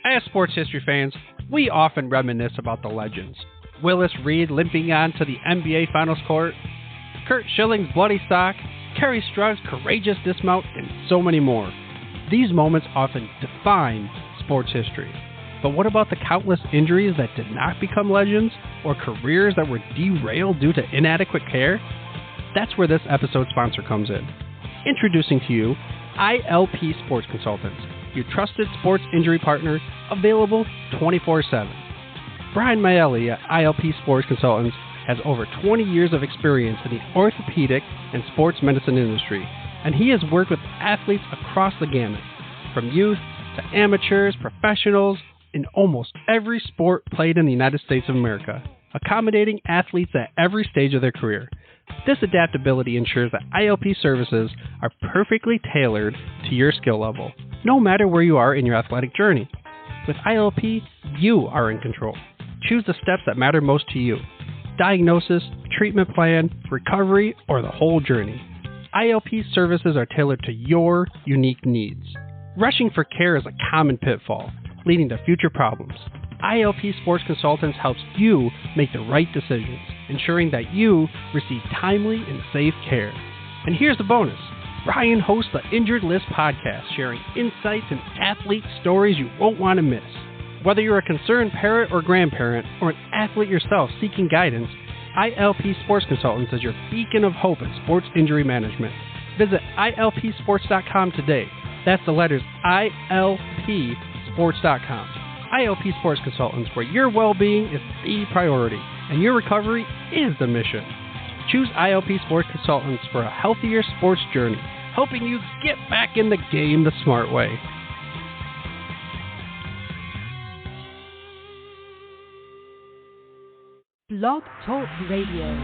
As sports history fans, we often reminisce about the legends. Willis Reed limping on to the NBA Finals court, Curt Schilling's bloody sock, Kerry Strug's courageous dismount, and so many more. These moments often define sports history. But what about the countless injuries that did not become legends, or careers that were derailed due to inadequate care? That's where this episode's sponsor comes in. Introducing to you ILP Sports Consultants, your trusted sports injury partner, available 24/7. Brian Maelli at ILP Sports Consultants has over 20 years of experience in the orthopedic and sports medicine industry, and he has worked with athletes across the gamut, from youth to amateurs, professionals, in almost every sport played in the United States of America, accommodating athletes at every stage of their career. This adaptability ensures that ILP services are perfectly tailored to your skill level, no matter where you are in your athletic journey. With ILP, you are in control. Choose the steps that matter most to you. Diagnosis, treatment plan, recovery, or the whole journey. ILP services are tailored to your unique needs. Rushing for care is a common pitfall, leading to future problems. ILP Sports Consultants helps you make the right decisions, ensuring that you receive timely and safe care. And here's the bonus. Brian hosts the Injured List podcast, sharing insights and athlete stories you won't want to miss. Whether you're a concerned parent or grandparent, or an athlete yourself seeking guidance, ILP Sports Consultants is your beacon of hope in sports injury management. Visit ILPsports.com today. That's the letters ILPsports.com. ILP Sports Consultants, where your well-being is the priority and your recovery is the mission. Choose ILP Sports Consultants for a healthier sports journey, helping you get back in the game the smart way. Blog Talk Radio.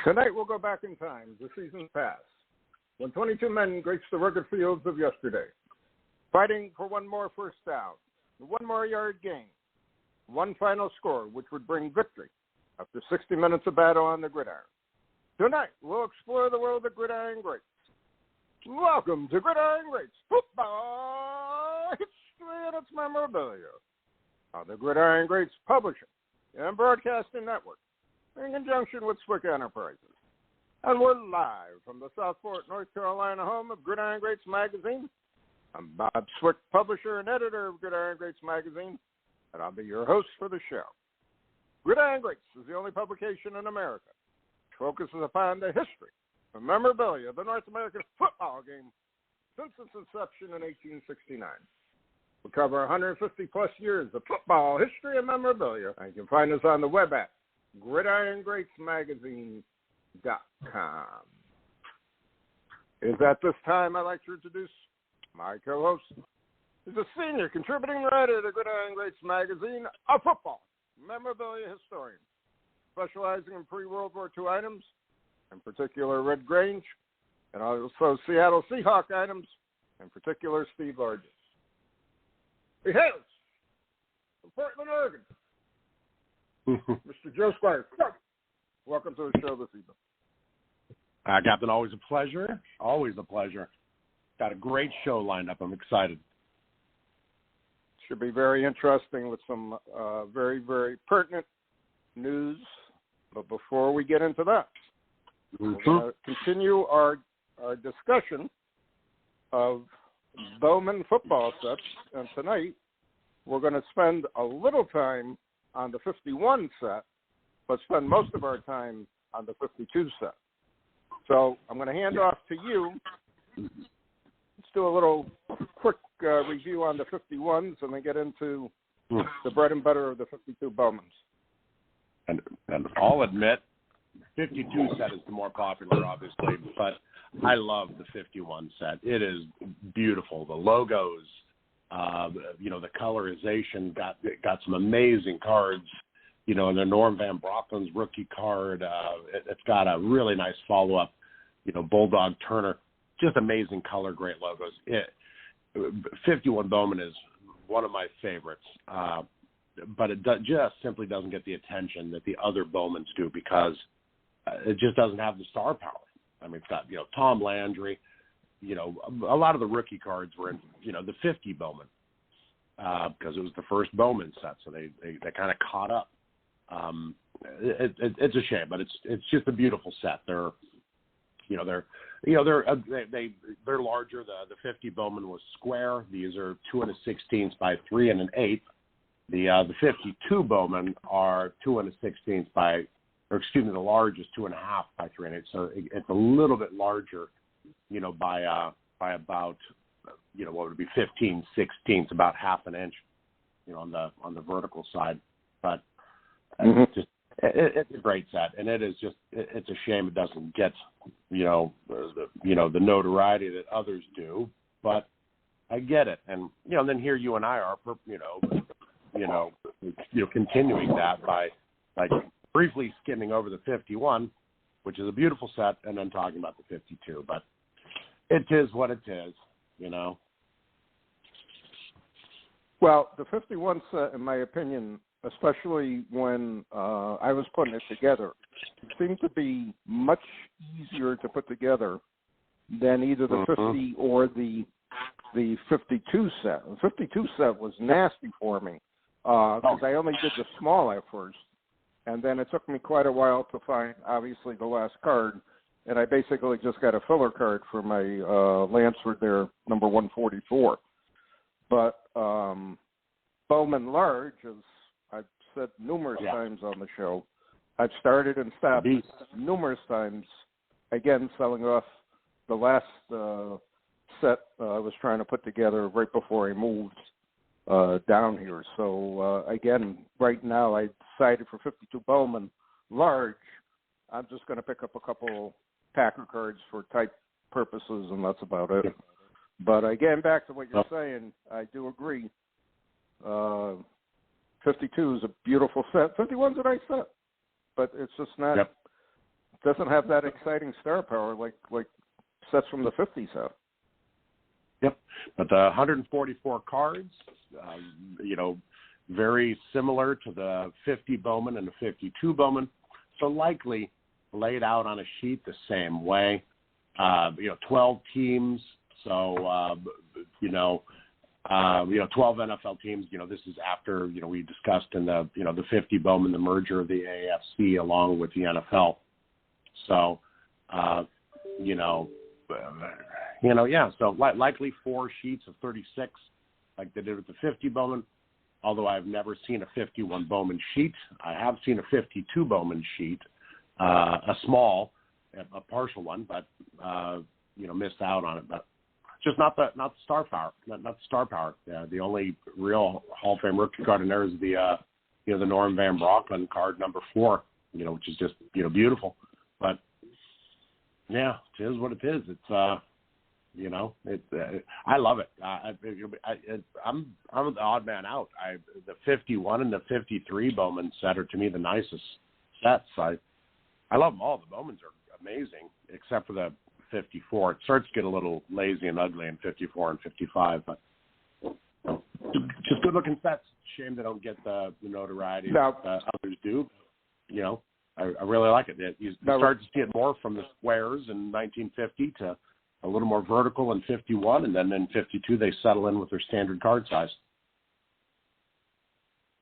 Tonight we'll go back in time, the season's past, when 22 men graced the rugged fields of yesterday, fighting for one more first down, one more yard gain, one final score which would bring victory after 60 minutes of battle on the gridiron. Tonight we'll explore the world of Gridiron Greats. Welcome to Gridiron Greats, football history and its memorabilia on the Gridiron Greats Publishing and Broadcasting Network, in conjunction with Swick Enterprises. And we're live from the Southport, North Carolina home of Gridiron Greats Magazine. I'm Bob Swick, publisher and editor of Gridiron Greats Magazine, and I'll be your host for the show. Gridiron Greats is the only publication in America which focuses upon the history and memorabilia of the North American football game since its inception in 1869. We cover 150-plus years of football history and memorabilia, and you can find us on the web at GridironGreatsMagazine.com. Is at this time I'd like to introduce my co-host. He's a senior contributing writer to Gridiron Greats Magazine, a football memorabilia historian, specializing in pre-World War II items, in particular Red Grange, and also Seattle Seahawk items, in particular Steve Largent. He hails from Portland, Oregon. Mr. Joe Squires, welcome to the show this evening. Captain, always a pleasure. Always a pleasure. Got a great show lined up. I'm excited. Should be very interesting with some very, very pertinent news. But before we get into that, we're going to continue our discussion of Bowman football sets. And tonight, we're going to spend a little time on the 51 set, but spend most of our time on the 52 set. So I'm going to hand off to you. Let's do a little quick review on the 51s and then get into the bread and butter of the 52 Bowmans. And I'll admit, 52 set is the more popular, obviously, but I love the 51 set. It is beautiful. The logos, the colorization, got some amazing cards. And the Norm Van Brocken's rookie card, it's got a really nice follow-up, Bulldog Turner, just amazing color, great logos. 51 Bowman is one of my favorites, but it just simply doesn't get the attention that the other Bowmans do because it just doesn't have the star power. I mean, it's got, Tom Landry, a lot of the rookie cards were in, the 50 Bowman because it was the first Bowman set, so they kind of caught up. It's a shame, but it's just a beautiful set. They're larger. The 50 Bowman was square. These are 2 1/16 by 3 1/8. The 52 Bowman are 2 1/16 by, the large is 2.5 by 3 1/8. So it's a little bit larger, by about, what would it be, 15/16, about half an inch, on the vertical side. But it's a great set, and it is just it's a shame it doesn't get the notoriety that others do. But I get it, and then here you and I are continuing that by like briefly skimming over the 51, which is a beautiful set, and then talking about the 52. But it is what it is, Well, the 51 set, in my opinion, especially when I was putting it together, it seemed to be much easier to put together than either the 50 or the 52 set. The 52 set was nasty for me because I only did the small at first, and then it took me quite a while to find, obviously, the last card, and I basically just got a filler card for my Lansford there, number 144. But Bowman Large, as I've said numerous times on the show, I've started and stopped numerous times, again, selling off the last set I was trying to put together right before I moved down here. So, again, right now I decided for 52 Bowman Large, I'm just going to pick up a couple Packer cards for type purposes, and that's about it. But, again, back to what you're saying, I do agree. 52 is a beautiful set. 51's a nice set, but it's just not. Doesn't have that exciting star power like sets from the 50s have. Yep, but the 144 cards, very similar to the 50 Bowman and the 52 Bowman, so likely laid out on a sheet the same way. 12 teams, so 12 NFL teams. This is after we discussed in the the 50 Bowman, the merger of the AFC along with the NFL. So so likely 4 sheets of 36 like they did with the 50 Bowman. Although I've never seen a 51 Bowman sheet, I have seen a 52 Bowman sheet, a small, a partial one, but missed out on it. But just not the star power, not the star power. The only real Hall of Fame rookie card in there is the Norm Van Brockman card number 4, which is just beautiful. But yeah, it is what it is. It's I love it. I'm the odd man out. The 51 and the 53 Bowman set are to me the nicest sets. I love them all. The Bowmans are amazing, except for the 54. It starts to get a little lazy and ugly in 54 and 55, but just good looking sets. Shame they don't get the notoriety that others do. I really like it. You start to see it more from the squares in 1950 to a little more vertical in 51, and then in 52 they settle in with their standard card size.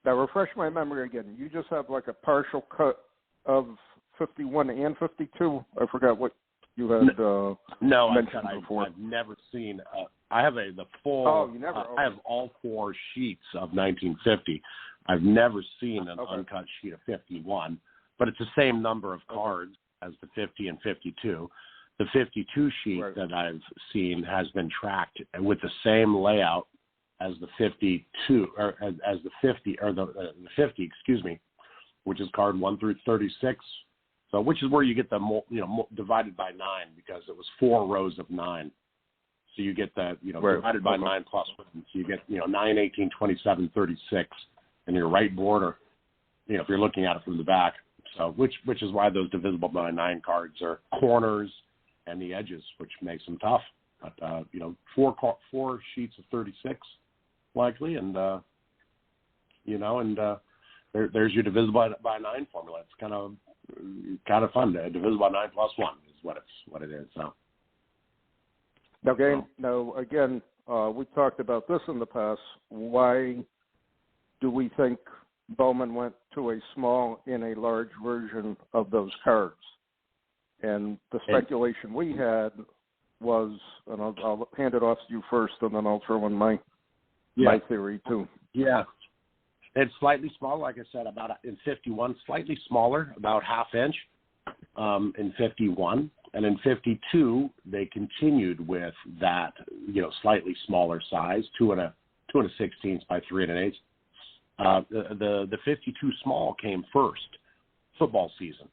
Now refresh my memory again. You just have like a partial cut of 51 and 52. I forgot what you had mentioned before. I've never seen. I have the full. Oh, you never. I have all 4 sheets of 1950. I've never seen an uncut sheet of 51, but it's the same number of cards as the 50 and 52. The 52 sheet that I've seen has been tracked with the same layout as the 52, or as the 50, or the 50, excuse me, which is card 1 through 36. So, which is where you get the divided by 9, because it was 4 rows of 9. So you get the divided by 9 plus 1. So you get 9, 18, 27, 36 in your right border. If you're looking at it from the back. So which is why those divisible by 9 cards are corners and the edges, which makes them tough. But 4 sheets of 36 likely, and there's your divisible by 9 formula. It's kind of fun. Divisible by 9 plus 1 is what it is. So. Now again, we talked about this in the past. Why do we think Bowman went to a small in a large version of those cards? And the speculation we had was, and I'll hand it off to you first, and then I'll throw in my theory too. Yeah. It's slightly smaller, like I said, about in 51, slightly smaller, about half inch in 51. And in 52, they continued with that, slightly smaller size, 2 16 by 3 1/8. The 52 small came first, football season.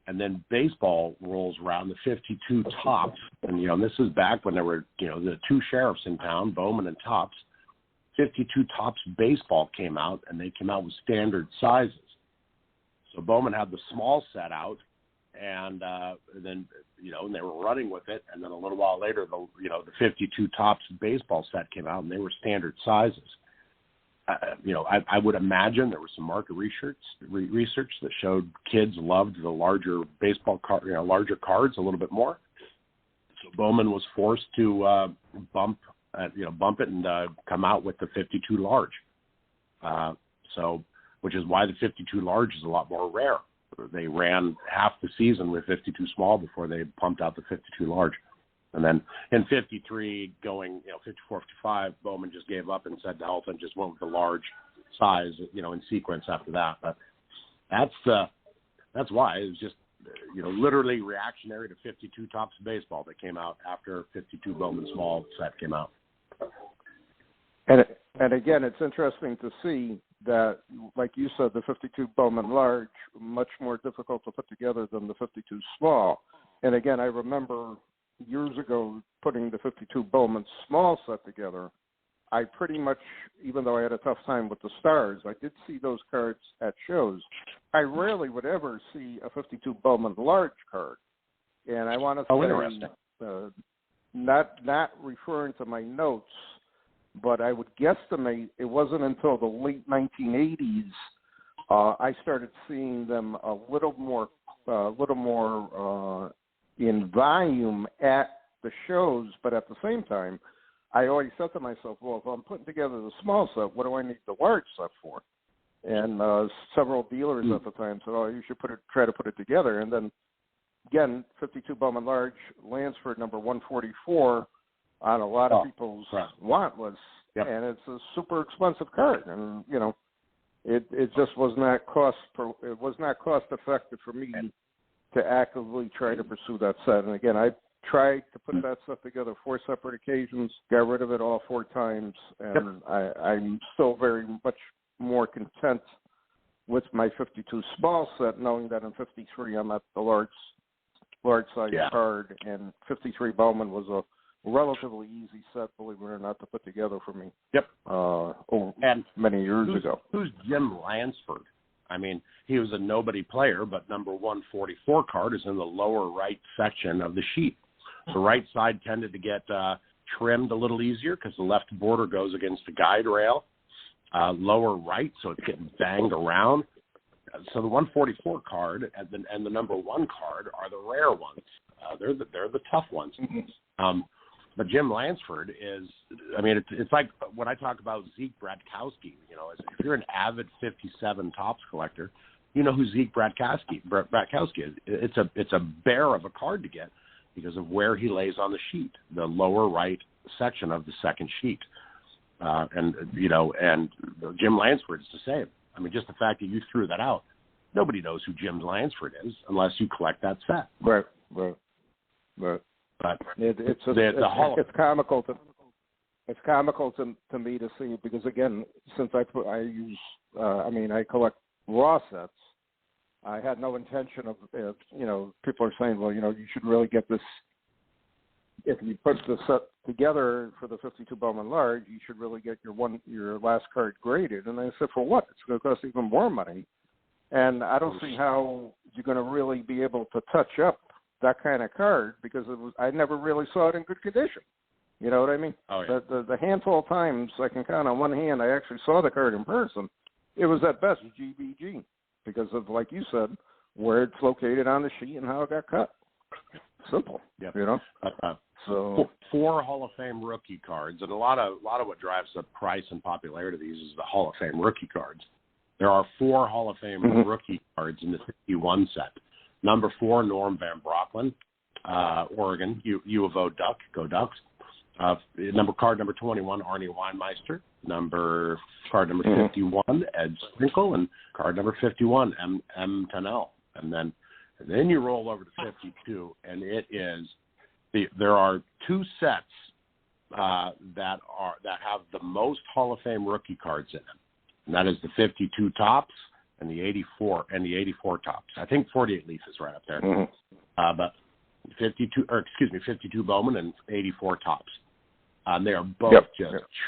And then baseball rolls around, the 52 tops. And, this is back when there were, the 2 sheriffs in town, Bowman and Topps. 52 Topps baseball came out, and they came out with standard sizes. So Bowman had the small set out, and then, and they were running with it. And then a little while later, the 52 Topps baseball set came out, and they were standard sizes. I would imagine there was some market research that showed kids loved the larger baseball card, larger cards a little bit more. So Bowman was forced to bump it and come out with the 52 large. Which is why the 52 large is a lot more rare. They ran half the season with 52 small before they pumped out the 52 large. And then in 53, going 54, 55, Bowman just gave up and said to health and just went with the large size, in sequence after that. But that's why it was just literally reactionary to 52 Topps baseball that came out after 52 Bowman small set came out. And again, it's interesting to see that, like you said, the 52 Bowman large much more difficult to put together than the 52 small. And again, I remember years ago putting the 52 Bowman small set together. I pretty much, even though I had a tough time with the stars, I did see those cards at shows. I rarely would ever see a 52 Bowman large card. And I want to say, not referring to my notes, but I would guesstimate it wasn't until the late 1980s I started seeing them a little more in volume at the shows. But at the same time, I always said to myself, well, if I'm putting together the small set, what do I need the large set for? And several dealers at the time said, oh, you should try to put it together. And then, again, 52 Bowman large, Lansford number 144 on a lot of people's want list. Yep. And it's a super expensive card. And, it just was not cost effective for me to actively try to pursue that set. And again, I tried to put that set together 4 separate occasions, got rid of it all 4 times, and I'm still very much more content with my 52 small set, knowing that in 53 I'm at the large size card, and 53 Bowman was a relatively easy set, believe it or not, to put together for me. Yep. Many years ago. Who's Jim Lansford? I mean, he was a nobody player, but number 144 card is in the lower right section of the sheet. The right side tended to get trimmed a little easier because the left border goes against the guide rail. Lower right, so it's getting banged around. So the 144 card and the number 1 card are the rare ones. They're the tough ones. But Jim Lansford is, I mean, it's like when I talk about Zeke Bratkowski, if you're an avid 57 Topps collector, you know who Zeke Bratkowski is. It's a bear of a card to get because of where he lays on the sheet, the lower right section of the second sheet. And Jim Lansford's the same. I mean, just the fact that you threw that out, nobody knows who Jim Lansford is unless you collect that set. Right. But it's comical to. It's comical to me to see, because again, since I collect raw sets. I had no intention of, people are saying, well, you should really get this. If you put the set together for the 52 Bowman Large, you should really get your last card graded. And I said, for what? It's going to cost even more money. And I don't see how you're going to really be able to touch up that kind of card, because I never really saw it in good condition. You know what I mean? Oh, yeah. The handful of times I can count on one hand I actually saw the card in person, it was at best GBG, because of, like you said, where it's located on the sheet and how it got cut. Simple. Yep. So 4 Hall of Fame rookie cards, and a lot of what drives the price and popularity of these is the Hall of Fame rookie cards. There are 4 Hall of Fame rookie cards in the 51 set. Number 4, Norm Van Brocklin, Oregon, U of O Duck, go Ducks. Card number 21, Arnie Weinmeister. Card number 51, Ed Sprinkle, and card number 51, M. Tunnell. And then you roll over to 52, and it is there are 2 sets that have the most Hall of Fame rookie cards in them, and that is the 52 tops and the 84 tops. I think 48 Leaf is right up there, but 52 Bowman and 84 tops. They are both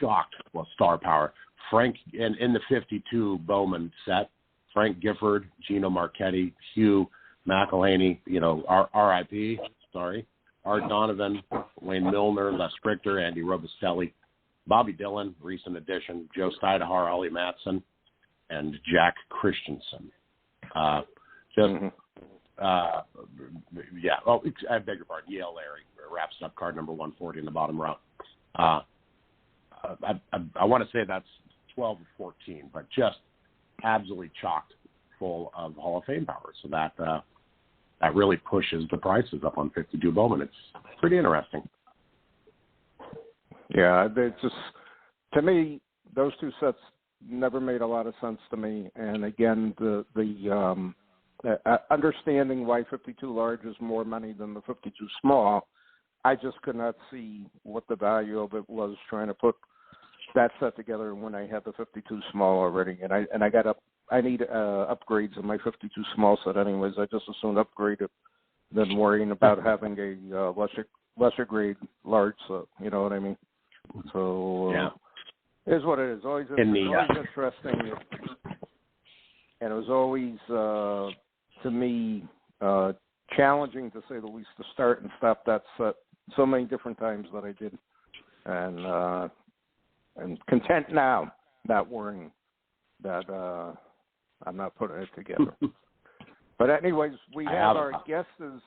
chocked with star power. Frank, in the 52 Bowman set, Frank Gifford, Gino Marchetti, Hugh McElhaney, R.I.P., Art Donovan, Wayne Milner, Les Richter, Andy Robustelli, Bobby Dillon, recent addition, Joe Stidehar, Ollie Matson, and Jack Christensen. I beg your pardon, Yale Larry wraps up card number 140 in the bottom row. I want to say that's 12 or 14, but just absolutely chocked full of Hall of Fame power. So that really pushes the prices up on 52 Bowman. It's pretty interesting. Yeah, it's just, to me, those 2 sets never made a lot of sense to me. And again, the understanding why 52 large is more money than the 52 small, I just could not see what the value of it was trying to put that set together when I had the 52 small already. And I need upgrades in my 52 small set anyways. I just as soon upgrade it than worrying about having a lesser grade large set. You know what I mean? So it is what it is. Always interesting. And it was always, to me, challenging, to say the least, to start and stop that set so many different times that I did. And content now, not worrying that I'm not putting it together. But anyways, we have our guest is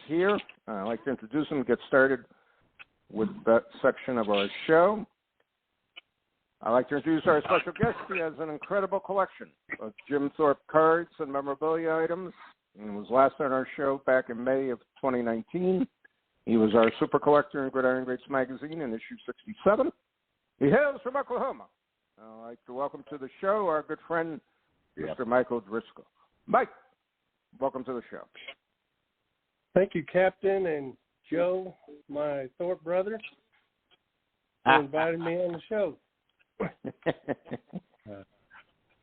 here. I'd like to introduce him and get started with that section of our show. I'd like to introduce our special guest. He has an incredible collection of Jim Thorpe cards and memorabilia items, and was last on our show back in May of 2019. He was our super collector in Gridiron Greats magazine in issue 67. He hails from Oklahoma. I'd like to welcome to the show our good friend, Mr. Michael Driscoll. Mike, welcome to the show. Thank you, Captain, and Joe, my Thorpe brother, for inviting me on the show.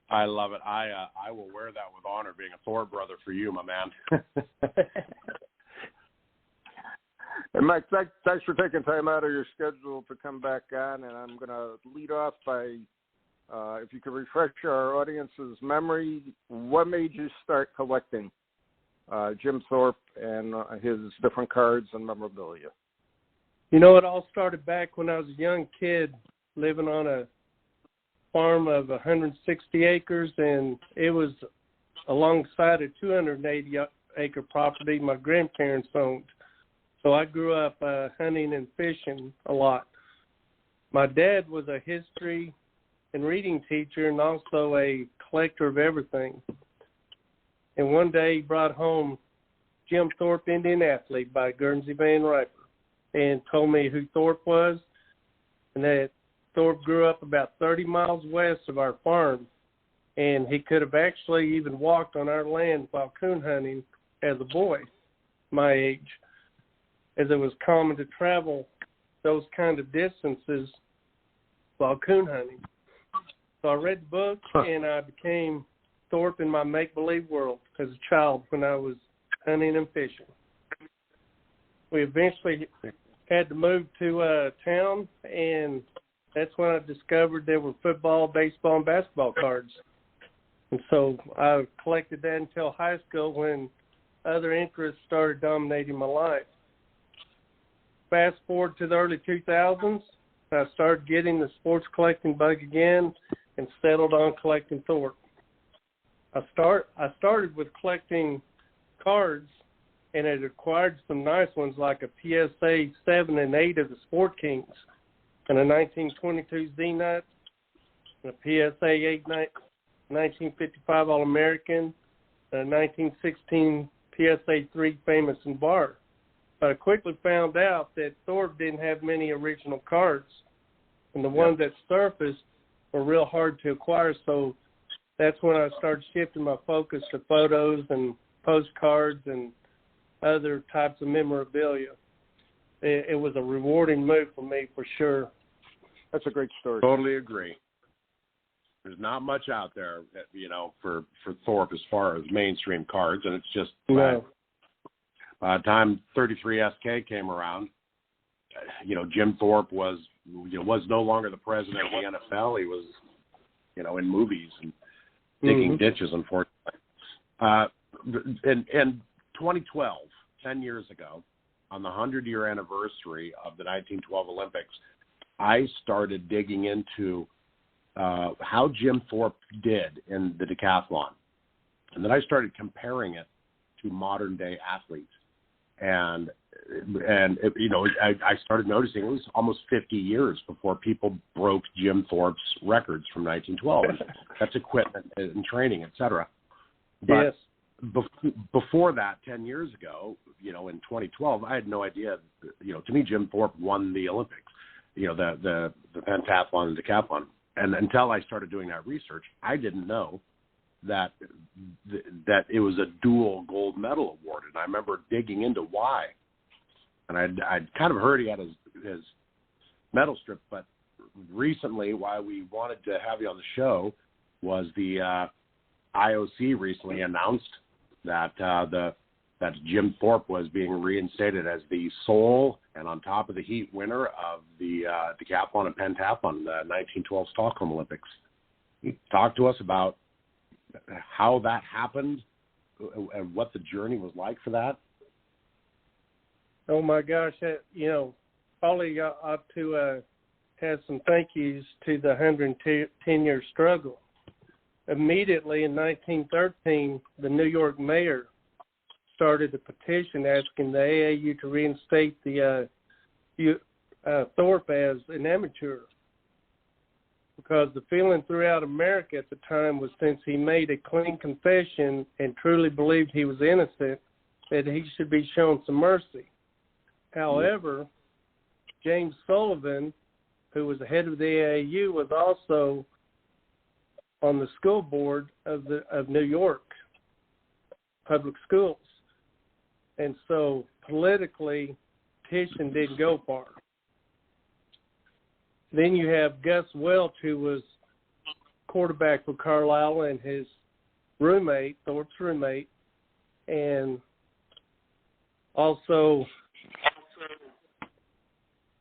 I love it. I will wear that with honor, being a Thorpe brother for you, my man. And Mike, thanks for taking time out of your schedule to come back on. And I'm going to lead off by, if you could refresh our audience's memory, what made you start collecting Jim Thorpe and his different cards and memorabilia? It all started back when I was a young kid living on a farm of 160 acres, and it was alongside a 280-acre property my grandparents owned. So I grew up hunting and fishing a lot. My dad was a history and reading teacher and also a collector of everything. And one day he brought home Jim Thorpe, Indian Athlete by Guernsey Van Riper, and told me who Thorpe was, and that Thorpe grew up about 30 miles west of our farm and he could have actually even walked on our land while coon hunting as a boy, my age, as it was common to travel those kind of distances while coon hunting. So I read the book, and I became Thorpe in my make-believe world as a child when I was hunting and fishing. We eventually had to move to town, and that's when I discovered there were football, baseball, and basketball cards. And so I collected that until high school when other interests started dominating my life. Fast forward to the early 2000s, I started getting the sports collecting bug again and settled on collecting Thorpe. I started with collecting cards, and it acquired some nice ones like a PSA 7 and 8 of the Sport Kings, and a 1922 Z-Nut, and a PSA 8 1955 All-American, and a 1916 PSA 3 Famous and Bar. But I quickly found out that Thorpe didn't have many original cards, and the ones that surfaced were real hard to acquire, so that's when I started shifting my focus to photos and postcards and other types of memorabilia. It was a rewarding move for me, for sure. That's a great story. Totally agree. There's not much out there, for Thorpe as far as mainstream cards, and it's just by the time 33 SK came around, Jim Thorpe was no longer the president of the NFL. He was, in movies and digging ditches, unfortunately. In 2012, 10 years ago, on the 100-year anniversary of the 1912 Olympics, I started digging into how Jim Thorpe did in the decathlon. And then I started comparing it to modern-day athletes. And I started noticing it was almost 50 years before people broke Jim Thorpe's records from 1912. And that's equipment and training, et cetera. But before that, 10 years ago, in 2012, I had no idea. To me, Jim Thorpe won the Olympics. The pentathlon and decathlon. And until I started doing that research, I didn't know that it was a dual gold medal award. And I remember digging into why. And I'd kind of heard he had his medal strip, but recently why we wanted to have you on the show was the IOC recently announced that that Jim Thorpe was being reinstated as the sole and on top of the heat winner of the decathlon and pentathlon, the 1912 Stockholm Olympics. He talked to us about how that happened and what the journey was like for that. Oh my gosh, probably ought to have some thank yous to the 110-year struggle. Immediately in 1913, the New York mayor started a petition asking the AAU to reinstate the Thorpe as an amateur, because the feeling throughout America at the time was, since he made a clean confession and truly believed he was innocent, that he should be shown some mercy. However, James Sullivan, who was the head of the AAU, was also on the school board of New York public schools. And so politically, petition didn't go far. Then you have Gus Welch, who was quarterback for Carlisle, and his roommate, Thorpe's roommate, and also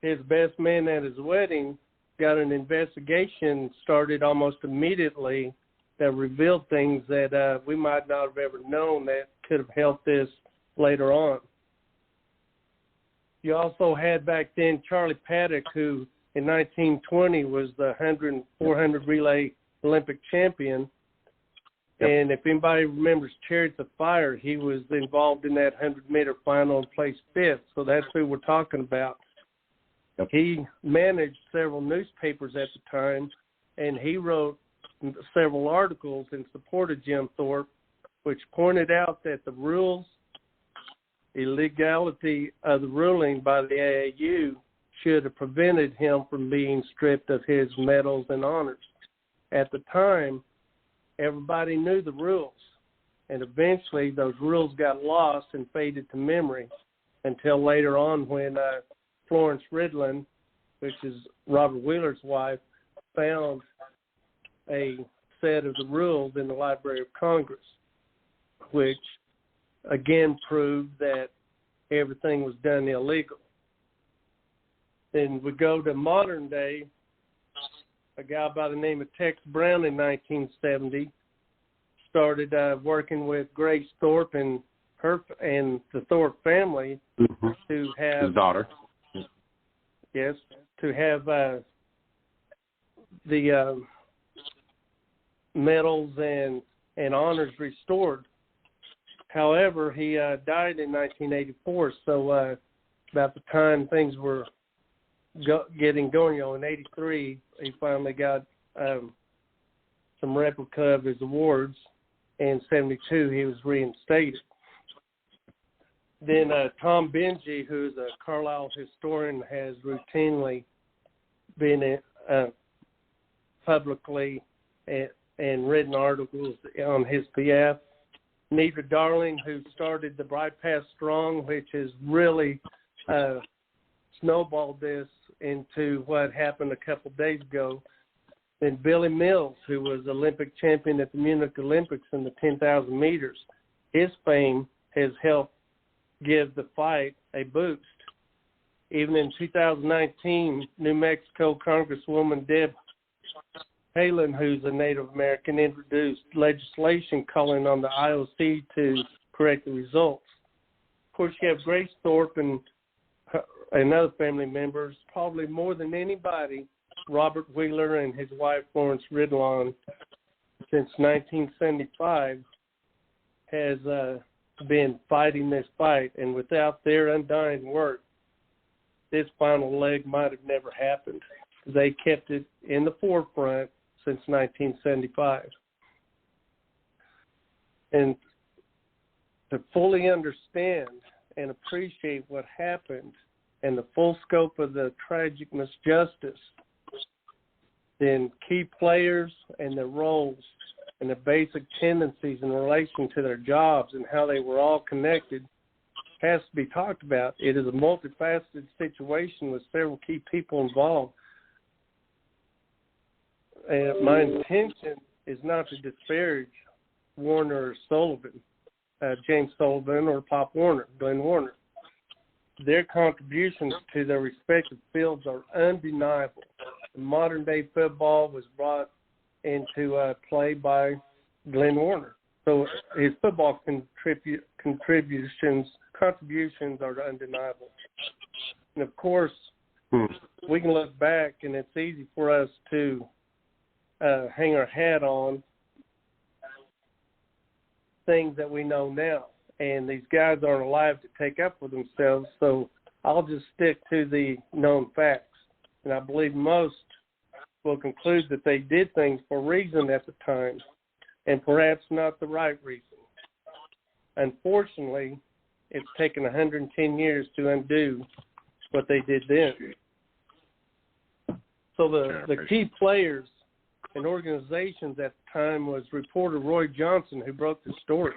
his best man at his wedding, got an investigation started almost immediately that revealed things that we might not have ever known that could have helped this later on. You also had back then Charlie Paddock, who in 1920 was the 100 and 400 relay Olympic champion. Yep. And if anybody remembers Chariots of Fire, he was involved in that 100-meter final and placed fifth. So that's who we're talking about. Yep. He managed several newspapers at the time, and he wrote several articles in support of Jim Thorpe, which pointed out that the rules, illegality of the ruling by the AAU should have prevented him from being stripped of his medals and honors. At the time, everybody knew the rules. And eventually those rules got lost and faded to memory until later on when Florence Ridlin, which is Robert Wheeler's wife, found a set of the rules in the Library of Congress, which again proved that everything was done illegal. Then we go to modern day, a guy by the name of Tex Brown in 1970 started working with Grace Thorpe and the Thorpe family to have his daughter. Yes, to have the medals and honors restored. However, he died in 1984, so about the time things were getting going in 83, he finally got some replica of his awards. In 72, he was reinstated. Then Tom Benji, who's a Carlisle historian, has routinely been publicly and written articles on his behalf. Nita Darling, who started the Bypass Strong, which has really snowballed this into what happened a couple days ago. Then Billy Mills, who was Olympic champion at the Munich Olympics in the 10,000 meters. His fame has helped give the fight a boost. Even in 2019, New Mexico Congresswoman Deb Haaland, who's a Native American, introduced legislation calling on the IOC to correct the results. Of course, you have Grace Thorpe and other family members, probably more than anybody. Robert Wheeler and his wife Florence Ridlon, since 1975, has been fighting this fight, and without their undying work, this final leg might have never happened. They kept it in the forefront since 1975. And to fully understand and appreciate what happened and the full scope of the tragic misjustice, then key players and their roles and the basic tendencies in relation to their jobs and how they were all connected has to be talked about. It is a multifaceted situation with several key people involved. And my intention is not to disparage Warner or Sullivan, James Sullivan or Pop Warner, Glenn Warner. Their contributions to their respective fields are undeniable. Modern-day football was brought into play by Glenn Warner. So his football contributions are undeniable. And, of course, we can look back, and it's easy for us to hang our hat on things that we know now. And these guys aren't alive to take up for themselves, so I'll just stick to the known facts. And I believe most will conclude that they did things for a reason at the time, and perhaps not the right reason. Unfortunately, it's taken 110 years to undo what they did then. So the key players and organizations at the time was reporter Roy Johnson, who broke the story.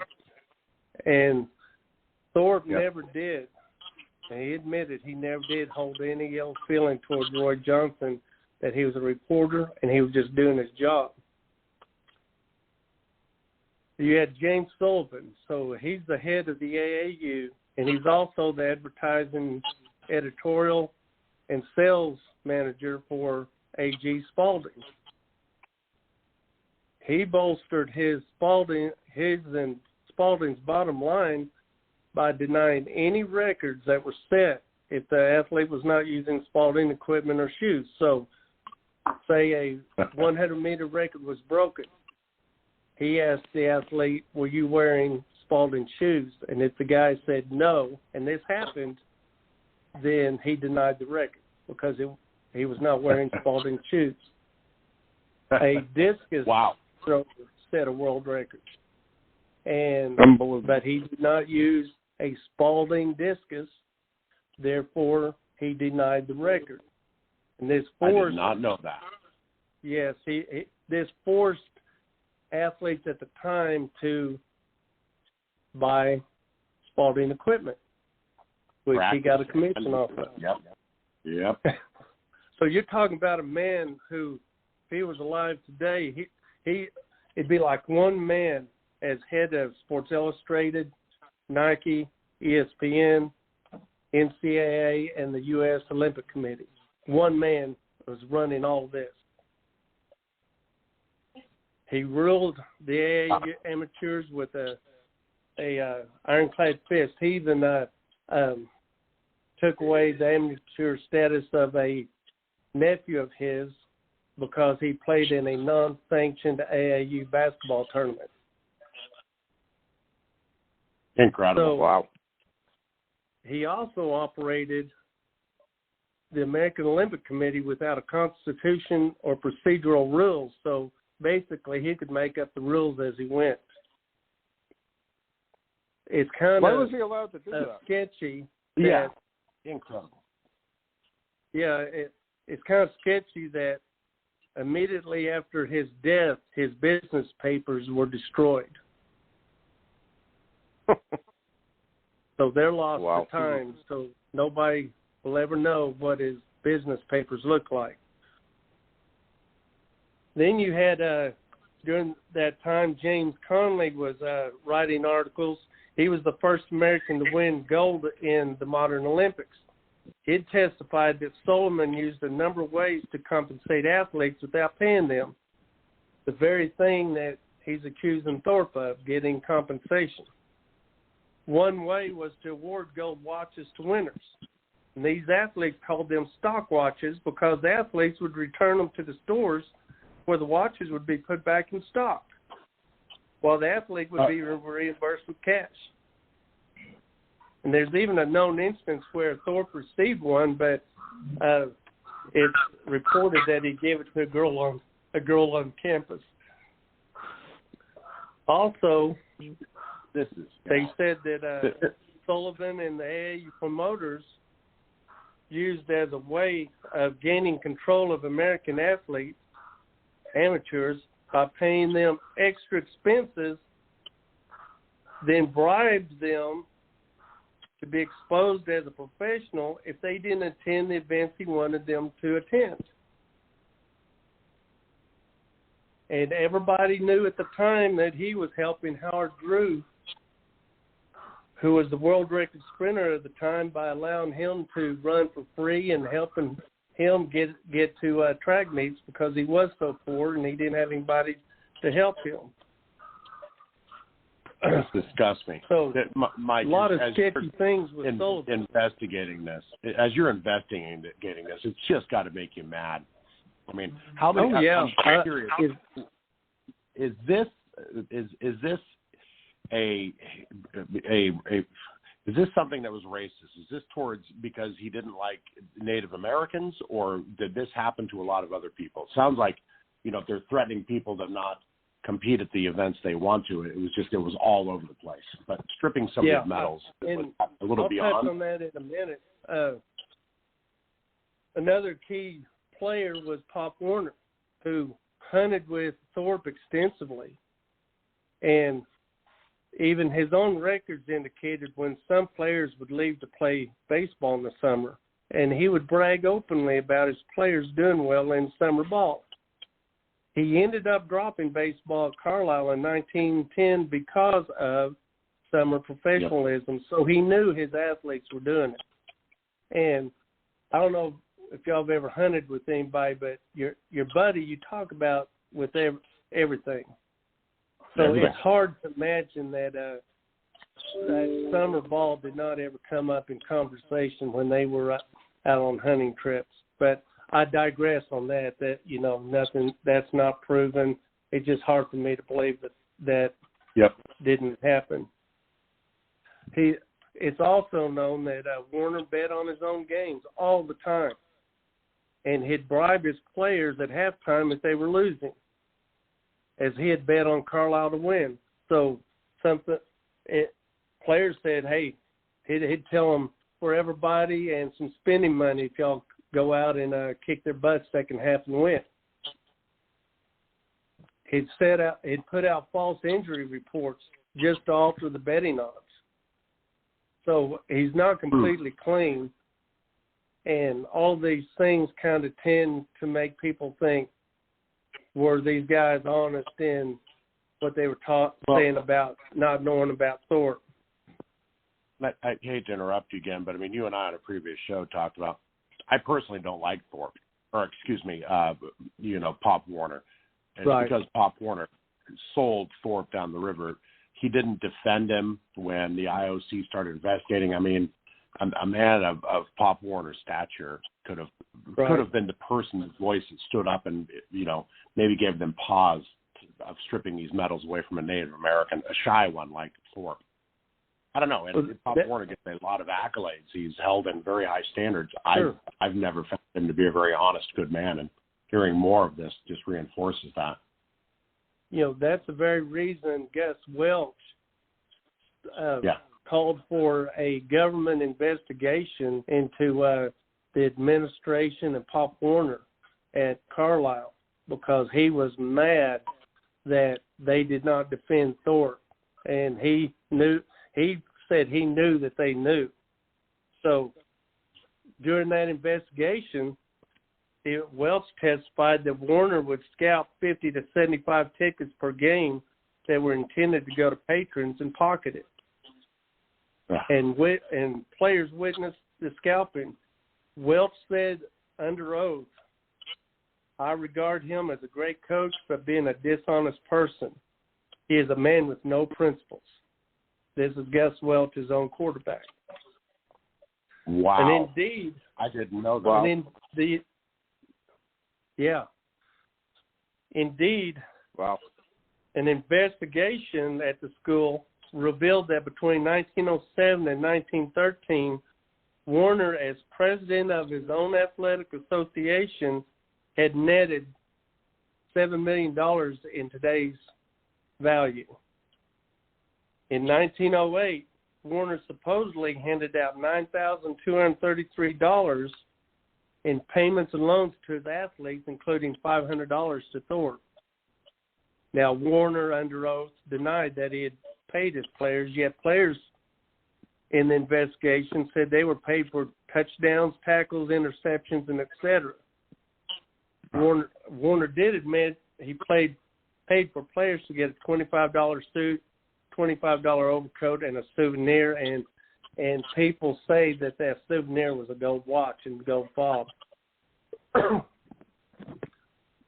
And Thorpe never did. And he admitted he never did hold any ill feeling towards Roy Johnson, that he was a reporter and he was just doing his job. You had James Sullivan, so he's the head of the AAU, and he's also the advertising, editorial, and sales manager for A.G. Spalding. He bolstered his and Spalding's bottom line by denying any records that were set if the athlete was not using Spalding equipment or shoes. So, say a 100-meter record was broken. He asked the athlete, were you wearing Spalding shoes? And if the guy said no, and this happened, then he denied the record because he was not wearing Spalding shoes. A discus thrower set a world record. But he did not use a Spalding discus, therefore he denied the record. And this forced, I did not know that. Yes, this forced athletes at the time to buy Spalding equipment, which he got a commission off of. Yep. So you're talking about a man who, if he was alive today, it'd be like one man as head of Sports Illustrated, Nike, ESPN, NCAA, and the U.S. Olympic Committee. One man was running all this. He ruled the AAU amateurs with a ironclad fist. He even took away the amateur status of a nephew of his because he played in a non-sanctioned AAU basketball tournament. Incredible. So, wow. He also operated the American Olympic Committee without a constitution or procedural rules. So basically, he could make up the rules as he went. It's kind Why of was he allowed to do that? sketchy. Yeah. Incredible. Yeah, it's kind of sketchy that immediately after his death, his business papers were destroyed. So they're lost to time. So nobody will ever know what his business papers look like. Then you had, during that time, James Conley was writing articles. He was the first American to win gold in the modern Olympics. He testified that Solomon used a number of ways to compensate athletes without paying them. The very thing that he's accusing Thorpe of, getting compensation. One way was to award gold watches to winners. And these athletes called them stock watches because the athletes would return them to the stores where the watches would be put back in stock, while the athlete would be reimbursed with cash. And there's even a known instance where Thorpe received one, but it's reported that he gave it to a girl on campus. Also, they said that Sullivan and the AAU promoters used as a way of gaining control of American athletes, amateurs, by paying them extra expenses, then bribed them to be exposed as a professional if they didn't attend the events he wanted them to attend. And everybody knew at the time that he was helping Howard Drew, who was the world record sprinter at the time, by allowing him to run for free and helping him get to track meets because he was so poor and he didn't have anybody to help him. This disgusts me. So Mike, a lot of sketchy things with Sullivan. Investigating this, as you're investigating this, it's just got to make you mad. I mean, how many? Oh, yeah. I'm curious. Is this is this something that was racist? Is this towards because he didn't like Native Americans, or did this happen to a lot of other people? It sounds like, if they're threatening people to not compete at the events they want to, it was all over the place. But stripping some of the medals was a little beyond. I'll touch on that in a minute. Another key player was Pop Warner, who hunted with Thorpe extensively. And even his own records indicated when some players would leave to play baseball in the summer, and he would brag openly about his players doing well in summer ball. He ended up dropping baseball at Carlisle in 1910 because of summer professionalism. Yep. So he knew his athletes were doing it. And I don't know if y'all have ever hunted with anybody, but your buddy you talk about with everything. So it's hard to imagine that summer ball did not ever come up in conversation when they were out on hunting trips. But I digress on that. That nothing that's not proven. It's just hard for me to believe that didn't happen. It's also known that Warner bet on his own games all the time, and he'd bribe his players at halftime if they were losing, as he had bet on Carlisle to win. So players said, hey, he'd tell them for everybody and some spending money if y'all go out and kick their butts second half and win. he'd put out false injury reports just to alter the betting odds. So he's not completely clean, and all these things kind of tend to make people think, were these guys honest in what they were saying about not knowing about Thorpe? I hate to interrupt you again, but I mean, you and I on a previous show talked about, I personally don't like Thorpe, or excuse me, Pop Warner. And right. Because Pop Warner sold Thorpe down the river. He didn't defend him when the IOC started investigating. I mean, a man of Pop Warner's stature could have been the person's voice that stood up and, maybe gave them pause of stripping these medals away from a Native American, a shy one like Thorpe. I don't know. And Pop Warner gets a lot of accolades. He's held in very high standards. Sure. I've never found him to be a very honest, good man, and hearing more of this just reinforces that. That's the very reason Gus Welch called for a government investigation into the administration of Pop Warner at Carlisle, because he was mad that they did not defend Thorpe, and he said he knew that they knew. So during that investigation, Welch testified that Warner would scalp 50 to 75 tickets per game that were intended to go to patrons and pocket it. And players witnessed the scalping. Welch said under oath, "I regard him as a great coach, but being a dishonest person. He is a man with no principles." This is Gus Welch, his own quarterback. Wow. And indeed, I didn't know that. Indeed. Wow. An investigation at the school revealed that between 1907 and 1913, Warner, as president of his own athletic association, had netted $7 million in today's value. In 1908, Warner supposedly handed out $9,233 in payments and loans to his athletes, including $500 to Thorpe. Now, Warner, under oath, denied that he had paid his players, yet players in the investigation said they were paid for touchdowns, tackles, interceptions, and etc. Warner did admit he paid for players to get a $25 suit, $25 overcoat, and a souvenir, and people say that souvenir was a gold watch and gold fob.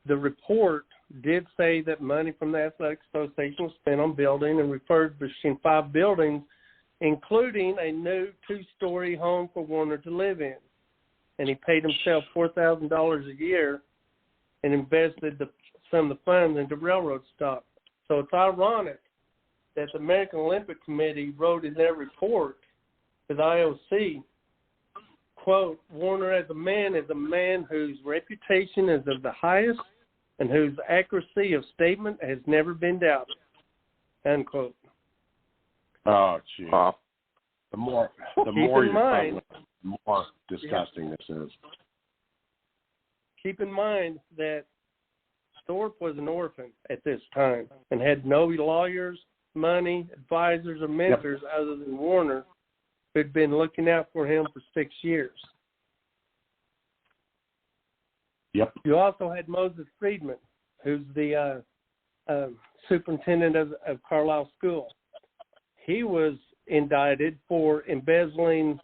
The report did say that money from the Athletic Association was spent on building and refurbishing 5 buildings, including a new 2-story home for Warner to live in. And he paid himself $4,000 a year and invested some of the funds into railroad stock. So it's ironic that the American Olympic Committee wrote in their report to the IOC, quote, "Warner as a man whose reputation is of the highest and whose accuracy of statement has never been doubted," unquote. Oh, gee. The more you mind, the more disgusting this is. Keep in mind that Thorpe was an orphan at this time and had no lawyers, money, advisors, or mentors other than Warner, who'd been looking out for him for 6 years. Yep. You also had Moses Friedman, who's the superintendent of Carlisle School. He was indicted for embezzling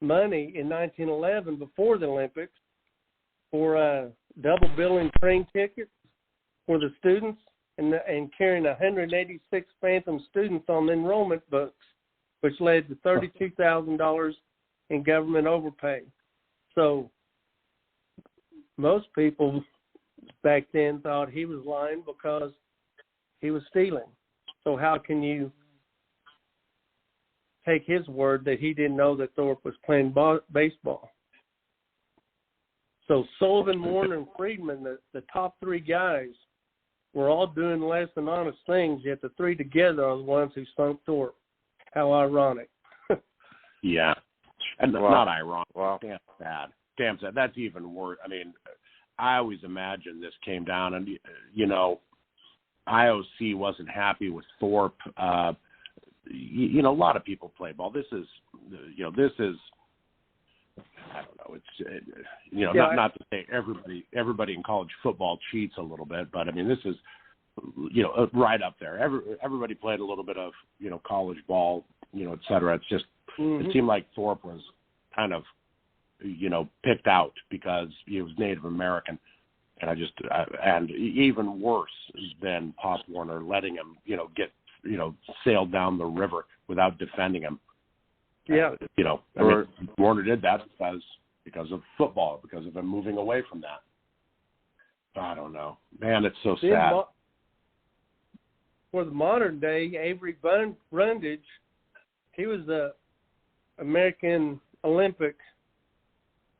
money in 1911 before the Olympics for double billing train tickets for the students and carrying 186 phantom students on the enrollment books, which led to $32,000 in government overpay. So most people back then thought he was lying because he was stealing. So how can you take his word that he didn't know that Thorpe was playing baseball? So Sullivan, Warner, and Friedman, the top 3 guys, were all doing less than honest things, yet the 3 together are the ones who sunk Thorpe. How ironic. Yeah. And not ironic. Wow. Damn sad. That's even worse. I mean, I always imagined this came down, and you know, IOC wasn't happy with Thorpe. You know, a lot of people play ball. This is I don't know. It's you know, not to say everybody in college football cheats a little bit, but I mean, this is, you know, right up there. Everybody played a little bit of, you know, college ball, you know, et cetera. It's just it seemed like Thorpe was kind of, you know, picked out because he was Native American, and and even worse than Pop Warner letting him, you know, get, you know, sailed down the river without defending him. Yeah, you know, I mean, Warner did that because of football, because of him moving away from that. I don't know, man. It's so sad. For the modern day, Avery Brundage, he was the American Olympic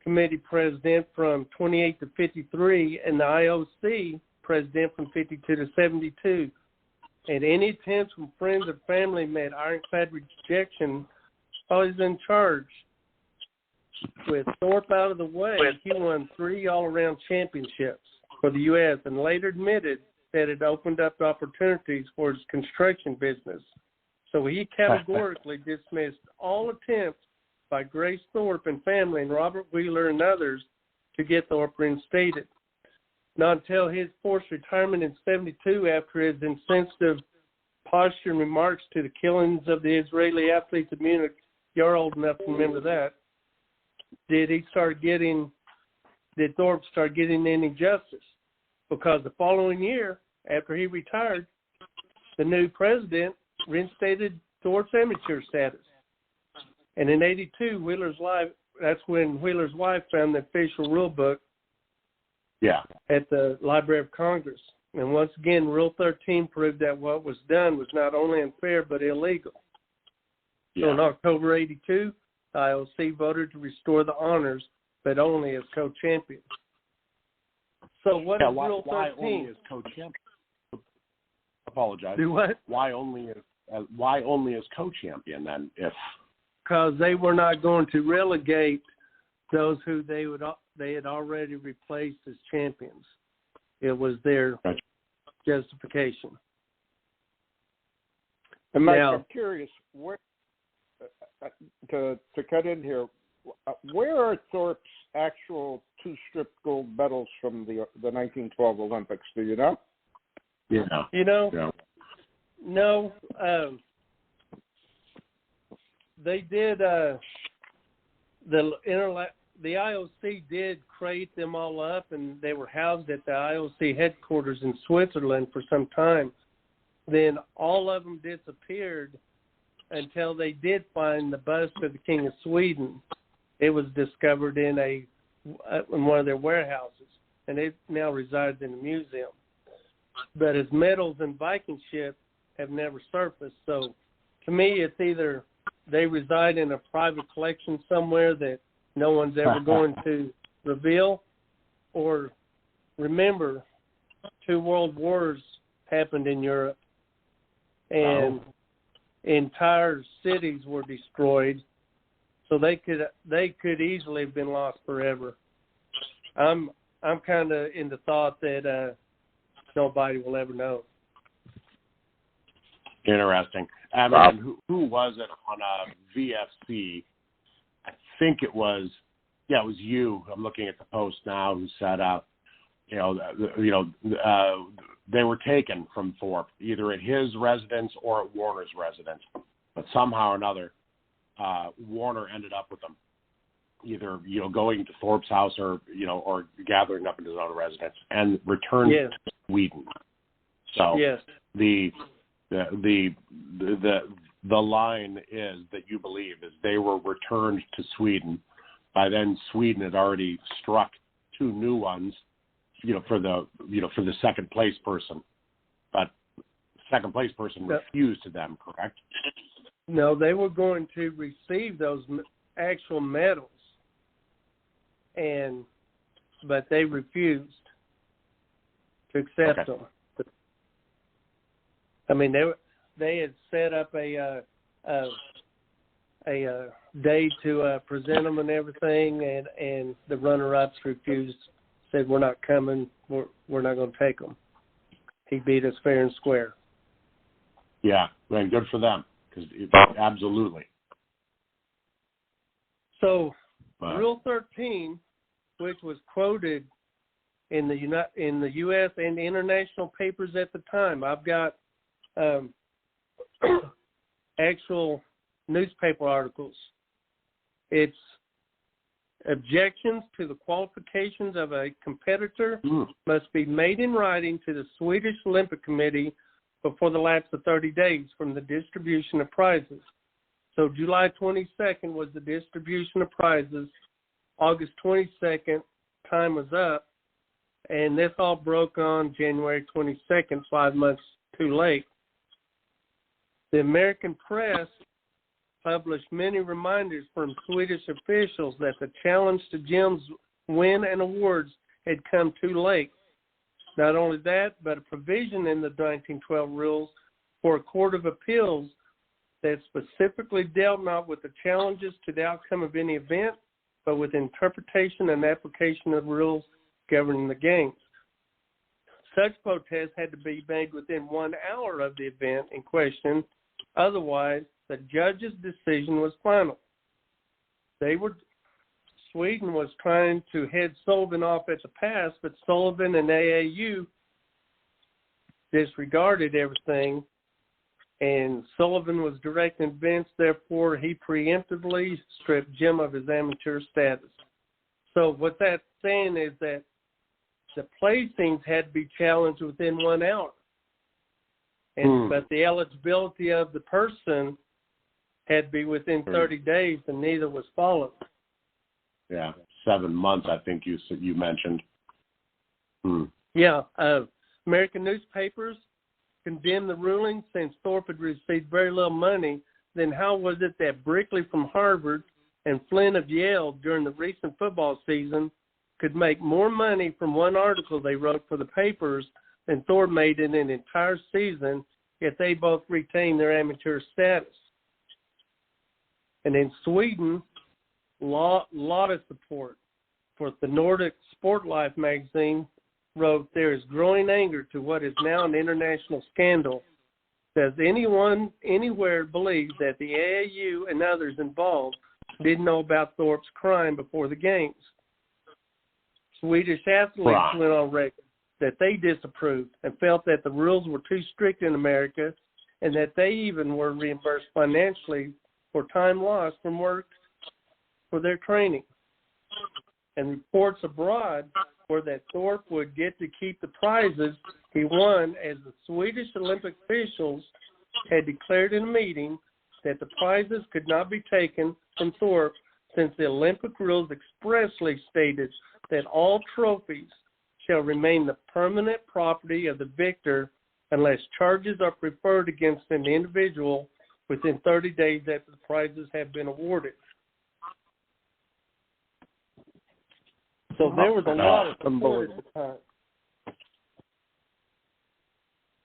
Committee president from 28 to 53, and the IOC president from 52 to 72. And any attempts from friends or family met ironclad rejection. Always in charge. With Thorpe out of the way, he won 3 all-around championships for the U.S. and later admitted that it opened up opportunities for his construction business. So he categorically dismissed all attempts by Grace Thorpe and family and Robert Wheeler and others to get Thorpe reinstated. Not until his forced retirement in 72 after his insensitive posture and remarks to the killings of the Israeli athletes of Munich, you're old enough to remember that, did Thorpe start getting any justice? Because the following year, after he retired, the new president reinstated Thorpe's amateur status. And in 82, that's when Wheeler's wife found the official rule book at the Library of Congress. And once again, Rule 13 proved that what was done was not only unfair but illegal. So in October 82, the IOC voted to restore the honors, but only as co-champions. So what is Rule 13? Why only as co-champion? Apologize. Do what? Why only as co-champion then? Because they were not going to relegate those who they had already replaced as champions. It was their justification. And Mike, I'm curious, where, to cut in here, where are Thorpe's actual 2 stripped gold medals from the 1912 Olympics? Do you know? Yeah. You know? Yeah. No. They did. The IOC did crate them all up, and they were housed at the IOC headquarters in Switzerland for some time. Then all of them disappeared until they did find the bust of the King of Sweden. It was discovered in one of their warehouses, and it now resides in a museum. But his medals and Viking ship have never surfaced. So to me, it's either they reside in a private collection somewhere that no one's ever going to reveal, or remember, 2 world wars happened in Europe, and entire cities were destroyed. So they could easily have been lost forever. I'm kind of in the thought that nobody will ever know. Interesting. And who was it on VFC? I think it was you. I'm looking at the post now. Who said, they were taken from Thorpe either at his residence or at Warner's residence, but somehow or another, Warner ended up with them, either going to Thorpe's house or gathering up into his own residence and returned to Sweden. So the line is that you believe is they were returned to Sweden. By then, Sweden had already struck 2 new ones, for the second place person, but second place person refused them. Correct? No, they were going to receive those actual medals, but they refused to accept them. I mean, they had set up a day to present them and everything, and the runner-ups refused. said, we're not coming, we're not going to take them. He beat us fair and square. Yeah, and good for them, because absolutely. So, Rule 13, which was quoted in the U.S. and international papers at the time, I've got actual newspaper articles. It's objections to the qualifications of a competitor must be made in writing to the Swedish Olympic Committee before the lapse of 30 days from the distribution of prizes. So July 22nd was the distribution of prizes. August 22nd, time was up, and this all broke on January 22nd, 5 months too late. The American press published many reminders from Swedish officials that the challenge to Jim's win and awards had come too late. Not only that, but a provision in the 1912 rules for a court of appeals that specifically dealt not with the challenges to the outcome of any event, but with interpretation and application of rules governing the games. Such protests had to be made within 1 hour of the event in question. Otherwise, the judge's decision was final. Sweden was trying to head Sullivan off at the pass, but Sullivan and AAU disregarded everything, and Sullivan was directing events. Therefore, he preemptively stripped Jim of his amateur status. So what that's saying is that the placings had to be challenged within 1 hour. But the eligibility of the person had to be within 30 days, and neither was followed. Yeah, 7 months, I think you mentioned. Yeah, American newspapers condemned the ruling since Thorpe had received very little money. Then how was it that Brickley from Harvard and Flynn of Yale during the recent football season could make more money from one article they wrote for the papers than Thorpe made in an entire season, yet they both retained their amateur status? And in Sweden, lot of support for the Nordic Sport Life magazine wrote, there is growing anger to what is now an international scandal. Does anyone anywhere believe that the AAU and others involved didn't know about Thorpe's crime before the games? Swedish athletes went on record that they disapproved and felt that the rules were too strict in America, and that they even were reimbursed financially for time lost from work for their training. And reports abroad were that Thorpe would get to keep the prizes he won, as the Swedish Olympic officials had declared in a meeting that the prizes could not be taken from Thorpe, since the Olympic rules expressly stated that all trophies shall remain the permanent property of the victor unless charges are preferred against an individual within 30 days after the prizes have been awarded. So there was a lot of support at the time.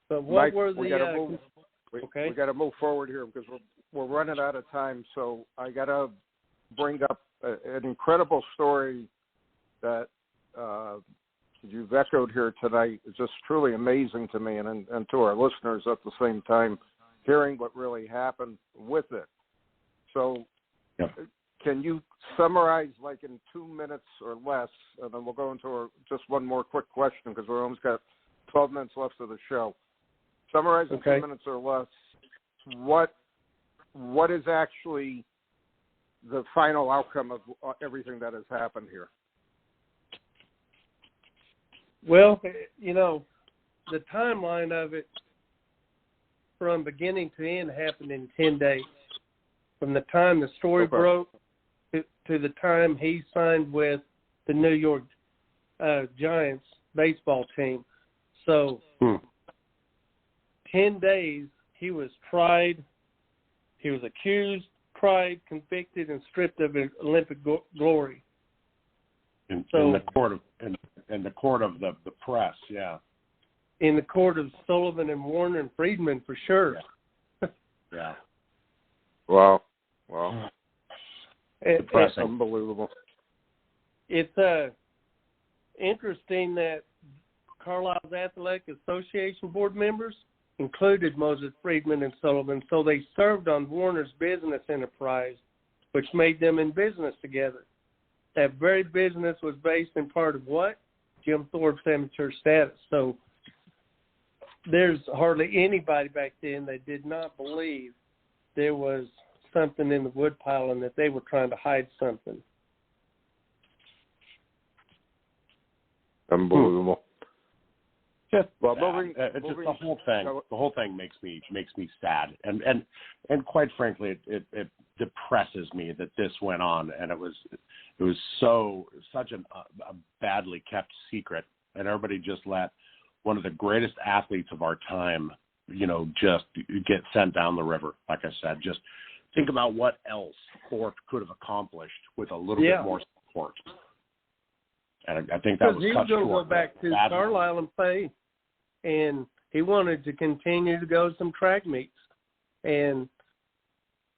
But what Mike, were the... we got to move forward here because we're running out of time. So I got to bring up an incredible story that you've echoed here tonight. It's just truly amazing to me and to our listeners at the same time, hearing what really happened with it. So can you summarize, like in 2 minutes or less, and then we'll go into just one more quick question because we've almost got 12 minutes left of the show. Summarize in 2 minutes or less what is actually the final outcome of everything that has happened here. Well, you know, the timeline of it from beginning to end happened in 10 days. From the time the story broke to the time he signed with the New York Giants baseball team. So 10 days he was tried, he was accused, tried, convicted, and stripped of his Olympic glory. In the court of the press, yeah. In the court of Sullivan and Warner and Friedman, for sure. Yeah. Wow. It's unbelievable. It's interesting that Carlisle's Athletic Association board members included Moses Friedman and Sullivan, so they served on Warner's business enterprise, which made them in business together. That very business was based in part of what? Jim Thorpe's amateur status. So there's hardly anybody back then that did not believe there was something in the woodpile and that they were trying to hide something. Unbelievable. Just well, just the whole thing. The whole thing makes me sad, and quite frankly, it depresses me that this went on, and it was such a badly kept secret, and everybody just let one of the greatest athletes of our time, just get sent down the river. Like I said, just think about what else Thorpe could have accomplished with a little bit more support. And I think that was cut short. He was going to go back to Carlisle and play, and he wanted to continue to go to some track meets. And,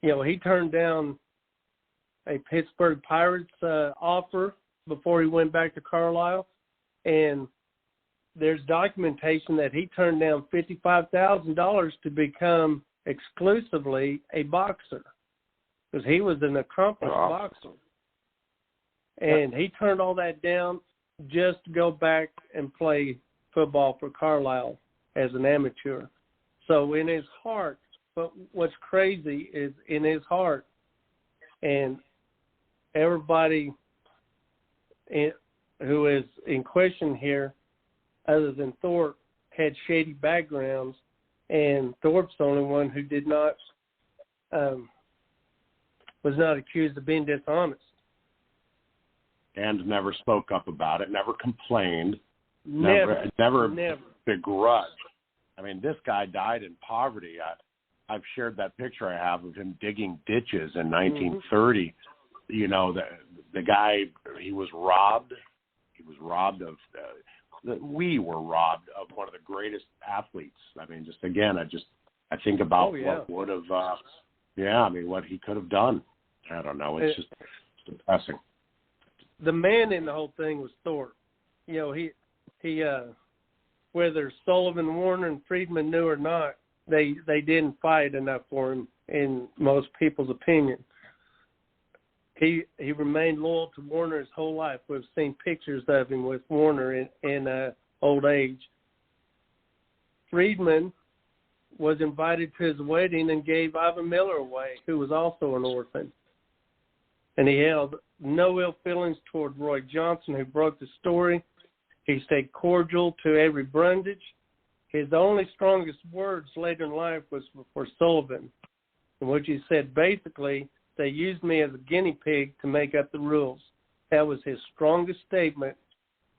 he turned down a Pittsburgh Pirates offer before he went back to Carlisle. And there's documentation that he turned down $55,000 to become exclusively a boxer because he was an accomplished boxer. And he turned all that down just to go back and play football for Carlisle as an amateur. So in his heart, but what's crazy is in his heart, and everybody who is in question here, other than Thorpe, had shady backgrounds, and Thorpe's the only one who did not, was not accused of being dishonest. And never spoke up about it, never complained, never begrudged. I mean, this guy died in poverty. I've shared that picture I have of him digging ditches in 1930. The guy, he was robbed. He was robbed of, we were robbed of one of the greatest athletes. I mean, I think about what would have, what he could have done. I don't know. It's just depressing. The man in the whole thing was Thorpe. He whether Sullivan, Warner, and Friedman knew or not, they didn't fight enough for him, in most people's opinion. He remained loyal to Warner his whole life. We've seen pictures of him with Warner in old age. Friedman was invited to his wedding and gave Ivan Miller away, who was also an orphan. And he held no ill feelings toward Roy Johnson, who broke the story. He stayed cordial to Avery Brundage. His only strongest words later in life was for Sullivan, in which he said, basically, they used me as a guinea pig to make up the rules. That was his strongest statement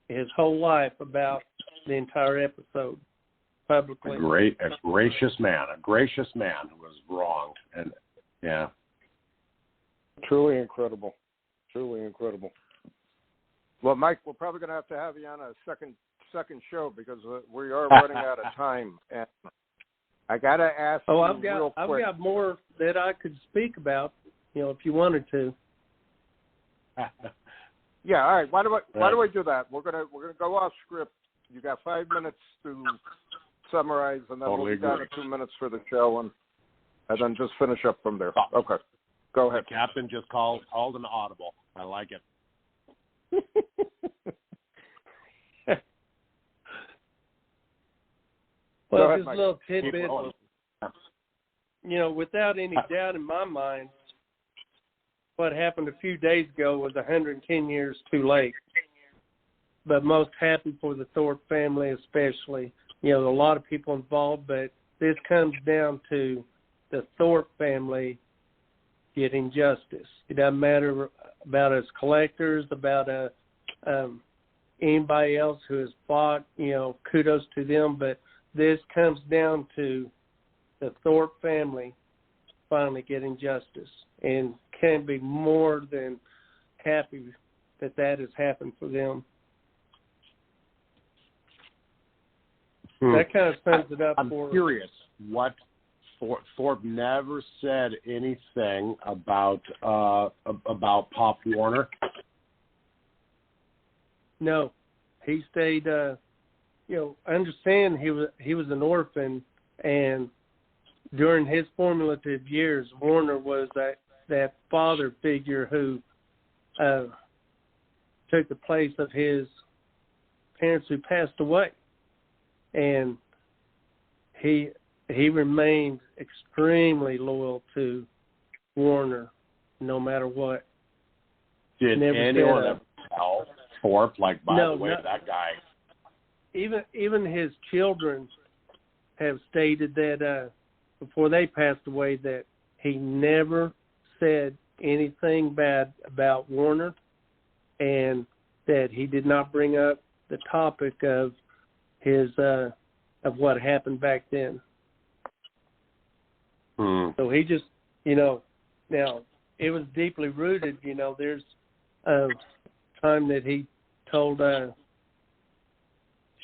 his whole life about the entire episode publicly. A gracious man who was wronged. And, yeah. Truly incredible. Well, Mike, we're probably going to have you on a second show because we are running out of time. And I got to ask you real quick. I've got more that I could speak about, if you wanted to. Yeah, all right. Why do I do that? We're gonna go off script. You got 5 minutes to summarize, and then we'll be down to 2 minutes for the show, and then just finish up from there. Okay. Go ahead. The captain just called an audible. I like it. Well, ahead, just Mike. a little tidbit. Without any doubt in my mind, what happened a few days ago was 110 years too late. But most happy for the Thorpe family especially. A lot of people involved, but this comes down to the Thorpe family getting justice. It doesn't matter about us collectors, about anybody else who has fought, kudos to them, but this comes down to the Thorpe family finally getting justice, and can be more than happy that has happened for them. That kind of sums it up. I'm curious what Thorpe never said anything about Pop Warner. No, he stayed. Understand he was an orphan, and during his formative years, Warner was that father figure who took the place of his parents who passed away, and he remained extremely loyal to Warner, no matter what. Did anyone ever tell Thorpe, like, by the way, that guy? Even his children have stated that before they passed away that he never said anything bad about Warner, and that he did not bring up the topic of his of what happened back then. So he just, now it was deeply rooted. There's a time that he told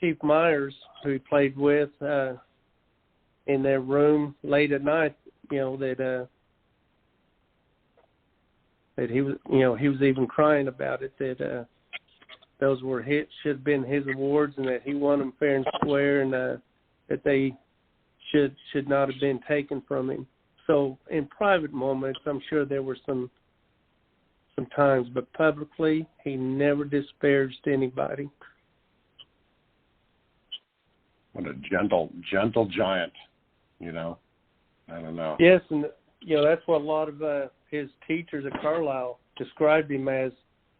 Chief Myers, who he played with in their room late at night, that he was, he was even crying about it, that those were should have been his awards, and that he won them fair and square, and that they should not have been taken from him. So in private moments, I'm sure there were some times, but publicly, he never disparaged anybody. What a gentle giant, I don't know. Yes, and that's what a lot of his teachers at Carlisle described him as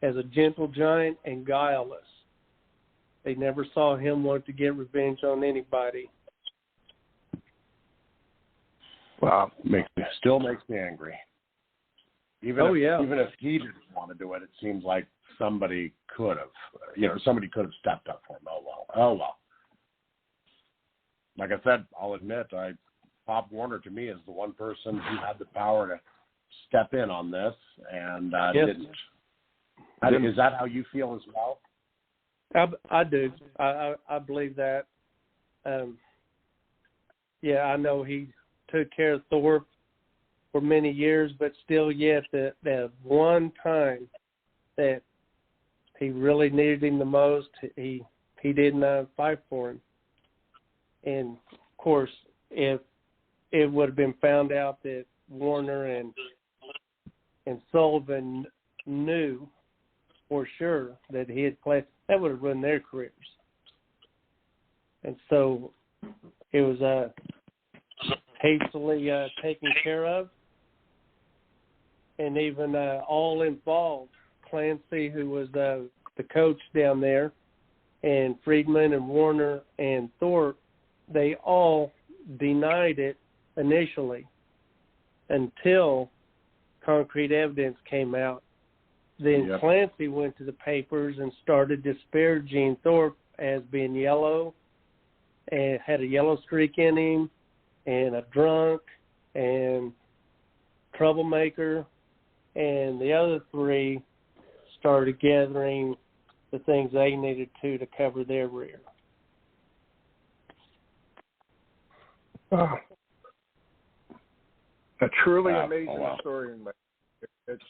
a gentle giant and guileless. They never saw him want to get revenge on anybody. Wow, still makes me angry. Even if he didn't want to do it, it seems like somebody could have. Somebody could have stepped up for him. Oh well. Like I said, I'll admit, Pop Warner to me is the one person who had the power to step in on this and didn't. Is that how you feel as well? I do. I believe that. I know he took care of Thorpe for many years, but still yet that one time that he really needed him the most, he didn't fight for him. And, of course, if it would have been found out that Warner and Sullivan knew for sure that he had played, that would have ruined their careers. And so it was hastily taken care of. And even all involved, Clancy, who was the coach down there, and Friedman and Warner and Thorpe, they all denied it initially until concrete evidence came out. Then Clancy went to the papers and started disparaging Thorpe as being yellow and had a yellow streak in him and a drunk and troublemaker. And the other three started gathering the things they needed to cover their rear. A truly amazing story. It's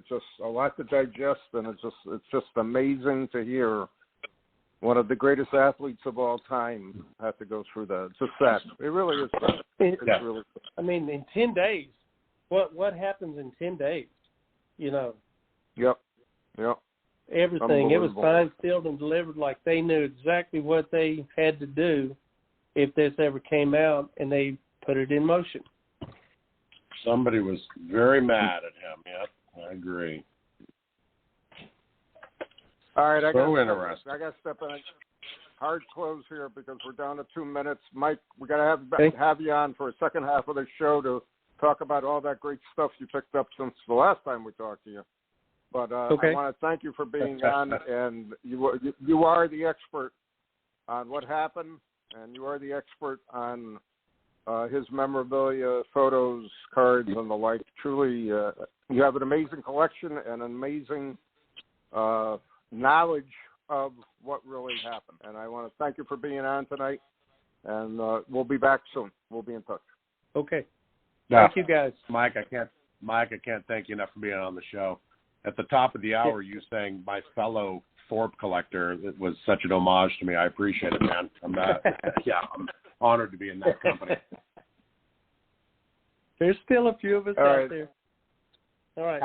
just a lot to digest, and it's just amazing to hear one of the greatest athletes of all time have to go through that. It's just sad. It really is sad. It's really sad. I mean, in 10 days, what happens in 10 days? Yep. Everything. It was signed, sealed, and delivered like they knew exactly what they had to do if this ever came out, and they put it in motion. Somebody was very mad at him. Yep, I agree. All right, I got interesting. to step in. Hard close here because we're down to 2 minutes. Mike, we got to have you on for a second half of the show to talk about all that great stuff you picked up since the last time we talked to you. But I want to thank you for being on, and you are the expert on what happened, and you are the expert on his memorabilia, photos, cards, and the like. Truly, you have an amazing collection and an amazing knowledge of what really happened. And I want to thank you for being on tonight, and we'll be back soon. We'll be in touch. Okay. Thank you, guys. Mike, I can't thank you enough for being on the show. At the top of the hour, you sang my fellow Thorpe collector. It was such an homage to me. I appreciate it, man. I'm honored to be in that company. There's still a few of us out there. All right.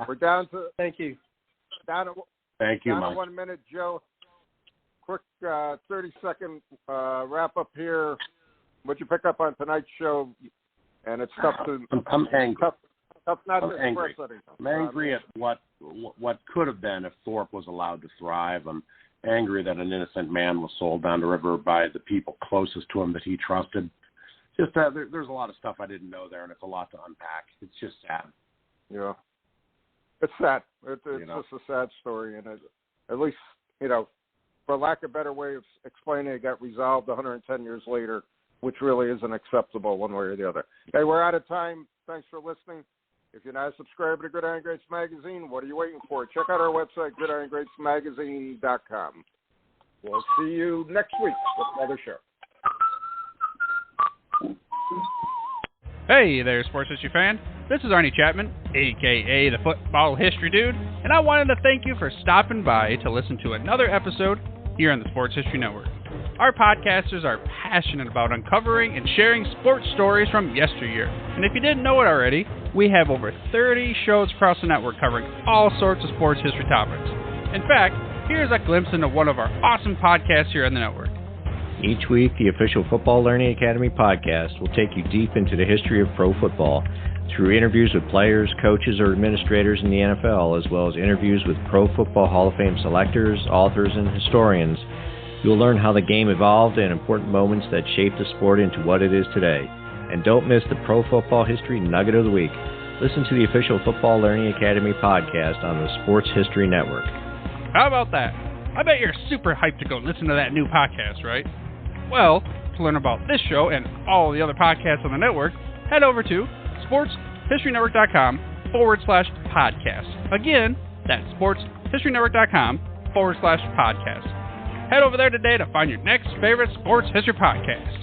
We're down to. Thank you. Thank you, Mike. Mike. 1 minute, Joe. Quick 30-second wrap up here. What'd you pick up on tonight's show? And it's tough to. I'm angry. Tough not to angry. express anything. I'm angry at what could have been if Thorpe was allowed to thrive. I'm angry that an innocent man was sold down the river by the people closest to him that he trusted. Just there's a lot of stuff I didn't know there, and it's a lot to unpack. It's just sad. Yeah, it's sad. It's just a sad story, and at least for lack of a better way of explaining, it got resolved 110 years later, which really isn't acceptable one way or the other. Hey, we're out of time. Thanks for listening. If you're not a subscriber to Gridiron Greats Magazine, what are you waiting for? Check out our website, gridirongreatsmagazine.com. We'll see you next week with another show. Hey there, sports history fan. This is Arnie Chapman, a.k.a. the Football History Dude, and I wanted to thank you for stopping by to listen to another episode here on the Sports History Network. Our podcasters are passionate about uncovering and sharing sports stories from yesteryear. And if you didn't know it already, we have over 30 shows across the network covering all sorts of sports history topics. In fact, here's a glimpse into one of our awesome podcasts here on the network. Each week, the official Football Learning Academy podcast will take you deep into the history of pro football through interviews with players, coaches, or administrators in the NFL, as well as interviews with Pro Football Hall of Fame selectors, authors, and historians. You'll learn how the game evolved and important moments that shaped the sport into what it is today. And don't miss the Pro Football History Nugget of the Week. Listen to the official Football Learning Academy podcast on the Sports History Network. How about that? I bet you're super hyped to go listen to that new podcast, right? Well, to learn about this show and all the other podcasts on the network, head over to sportshistorynetwork.com/podcast. Again, that's sportshistorynetwork.com/podcast. Head over there today to find your next favorite sports history podcast.